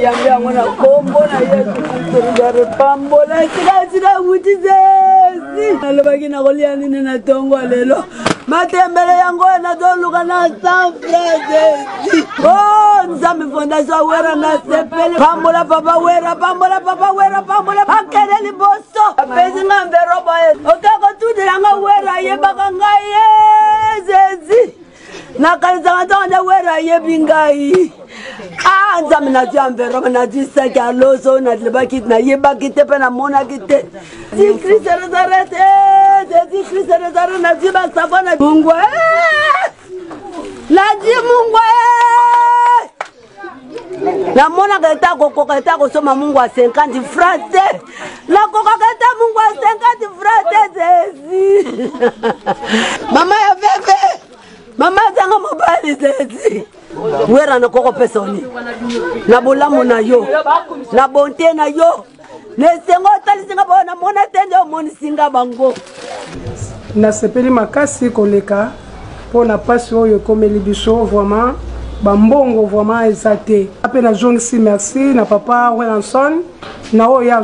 Yambe angona kombo na Yesu Kristo pambola sika utizezi. Nalobaki na kolia nini na tongo lelo. Matembele yango na doluka na San Francisco. Oh, nzambe fondation wera na sepele. Pambola papa wera, pambola papa wera, pambola akele liboso. Pezi ngambe roba yesu. Okako tudela nga wera yebaka ngai zezi. Nakanisa ngatanda wera yebingai. Ah, nzambe na jambe roba na disaki aloso na lebakit na yebakite pe na mona kite. Si Kristo Nazareth, si Kristo Nazareth na jiba sabana Mungu. La ji Mungu. La mona keta koko keta kusoma Mungu wa 50 francs. La koko keta Mungu wa 50 francs zezi. Mama ya bebe. Mama zanga mobali zezi. Wera na koko pesoni. Na bolamu na yo. Na bonte na yo. Nesengo talisinga bona mona tende omoni singa bango. Na sepeli makasi koleka pona pasi oyo komeli biso vraiment bambongo vraiment ezate. Apena jongisi merci na papa Welanson na oyo